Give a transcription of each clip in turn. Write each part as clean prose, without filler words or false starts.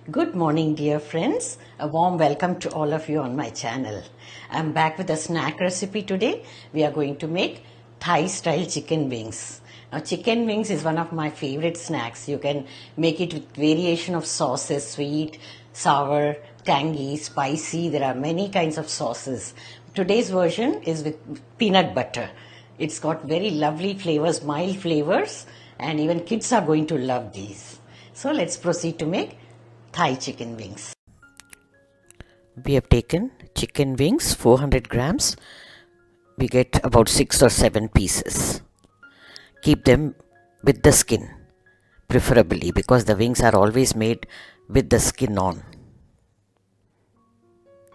Good morning, dear friends. A warm welcome to all of you on my channel. I'm back with a snack recipe today. We are going to make Thai style chicken wings. Now, chicken wings is one of my favorite snacks. You can make it with variation of sauces, sweet, sour, tangy, spicy. There are many kinds of sauces. Today's version is with peanut butter. It's got very lovely flavors, mild flavors, and even kids are going to love these. So let's proceed to make Thai chicken wings. We have taken chicken wings 400 grams. We get about 6 or 7 pieces. Keep them with the skin, preferably, because the wings are always made with the skin on.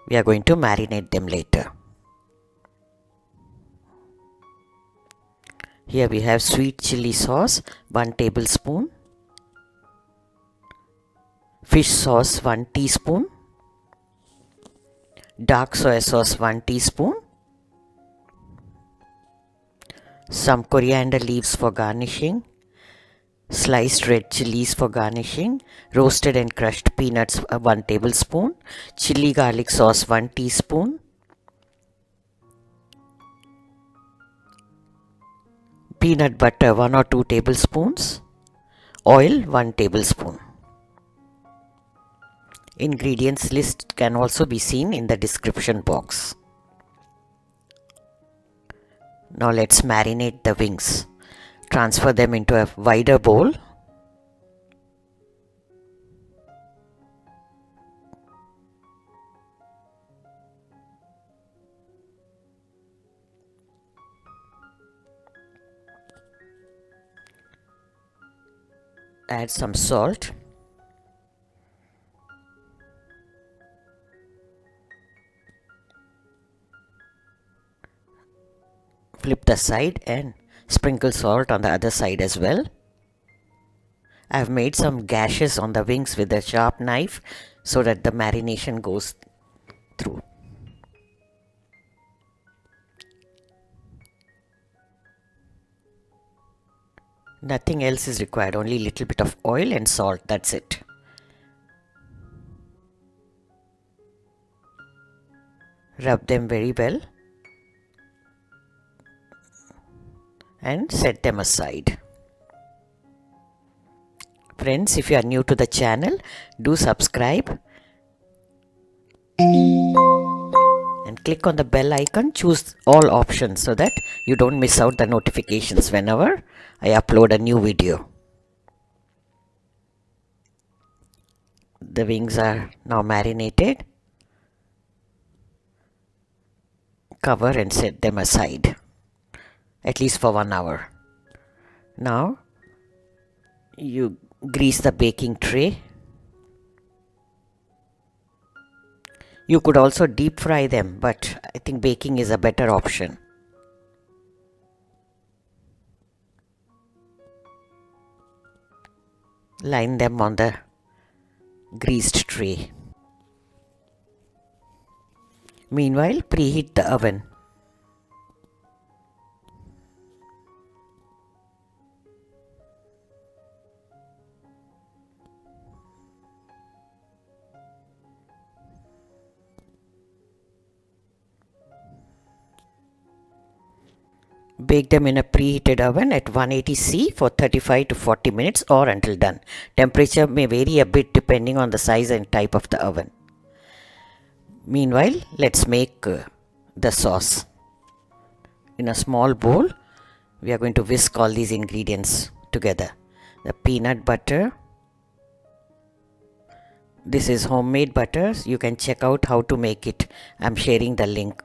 We are going to marinate them later. Here we have sweet chili sauce, 1 tablespoon. Fish sauce 1 teaspoon, dark soy sauce 1 teaspoon, some coriander leaves for garnishing, sliced red chilies for garnishing, roasted and crushed peanuts 1 tablespoon, chilli garlic sauce 1 teaspoon, peanut butter 1 or 2 tablespoons, oil 1 tablespoon. Ingredients list can also be seen in the description box. Now let's marinate the wings. Transfer them into a wider bowl. Add some salt. Flip the side and sprinkle salt on the other side as well. I have made some gashes on the wings with a sharp knife so that the marination goes through. Nothing else is required, only a little bit of oil and salt, that's it. Rub them very well and set them aside. Friends, if you are new to the channel, do subscribe and click on the bell icon. Choose all options so that you don't miss out the notifications whenever I upload a new video. The wings are now marinated. Cover and set them aside, at least for 1 hour. Now you grease the baking tray. You could also deep fry them, but I think baking is a better option. Line them on the greased tray. Meanwhile, preheat the oven. Bake them in a preheated oven at 180°C for 35 to 40 minutes or until done. Temperature may vary a bit depending on the size and type of the oven. Meanwhile, let's make the sauce. In a small bowl, we are going to whisk all these ingredients together. The peanut butter. This is homemade butter. You can check out how to make it. I'm sharing the link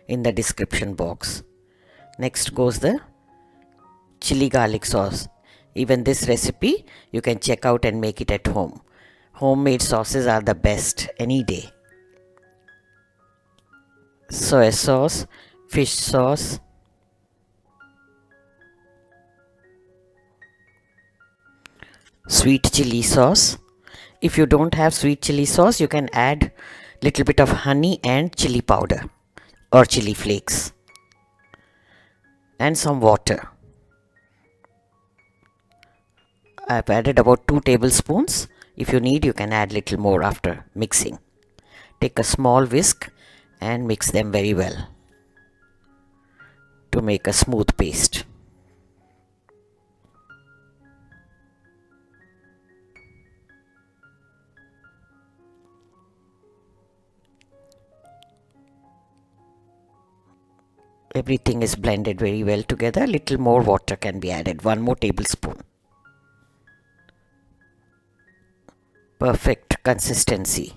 in the description box. Next goes the chili garlic sauce. Even this recipe you can check out and make it at home. Homemade sauces are the best any day. Soy sauce, fish sauce, sweet chili sauce. If you don't have sweet chili sauce, you can add little bit of honey and chili powder or chili flakes. And some water. I've added about 2 tablespoons If you need, you can add little more after mixing. Take a small whisk and mix them very well to make a smooth paste. Everything is blended very well together. Little more water can be added, 1 more tablespoon. Perfect consistency,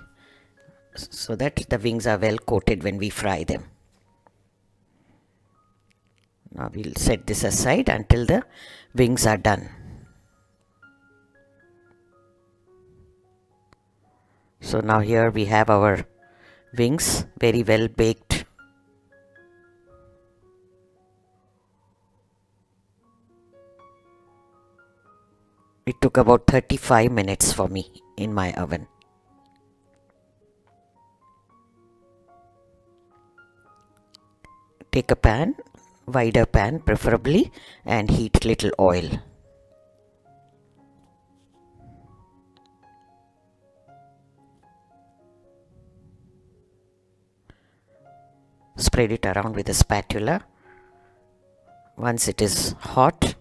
so that the wings are well coated when we fry them. Now we'll set this aside until the wings are done. So now here we have our wings very well baked. It took about 35 minutes for me in my oven. Take a pan, wider pan preferably, and heat little oil. Spread it around with a spatula. Once it is hot,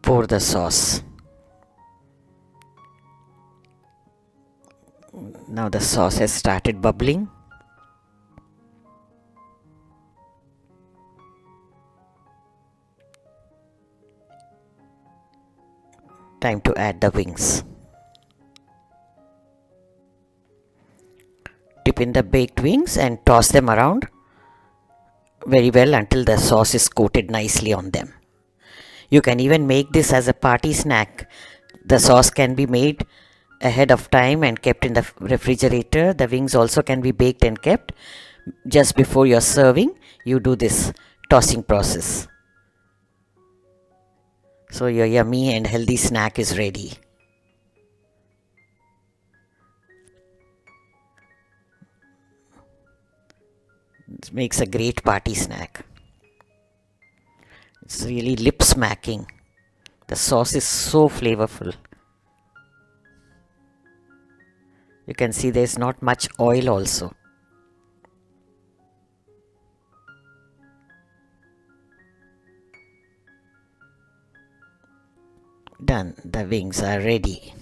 pour the sauce. Now the sauce has started bubbling. Time to add the wings. Dip in the baked wings and toss them around very well until the sauce is coated nicely on them. You can even make this as a party snack. The sauce can be made ahead of time and kept in the refrigerator. The wings also can be baked and kept. Just before you're serving, you do this tossing process. So your yummy and healthy snack is ready. It makes a great party snack. It's really lip smacking. The sauce is so flavorful. You can see there's not much oil also. Done. The wings are ready.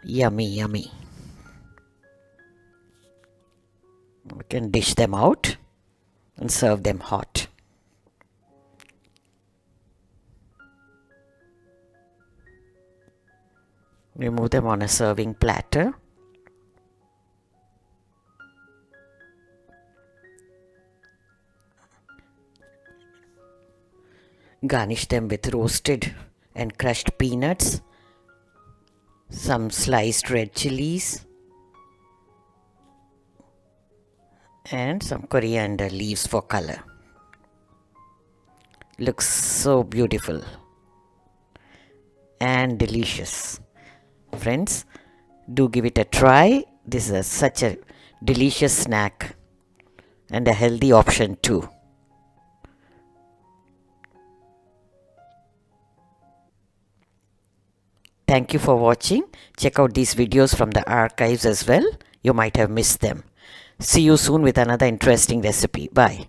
Yummy, yummy. We can dish them out and serve them hot. Remove them on a serving platter. Garnish them with roasted and crushed peanuts, some sliced red chilies, and some coriander leaves for color. Looks so beautiful and delicious. Friends, do give it a try. This is such a delicious snack and a healthy option too. Thank you for watching. Check out these videos from the archives as well. You might have missed them. See you soon with another interesting recipe. Bye.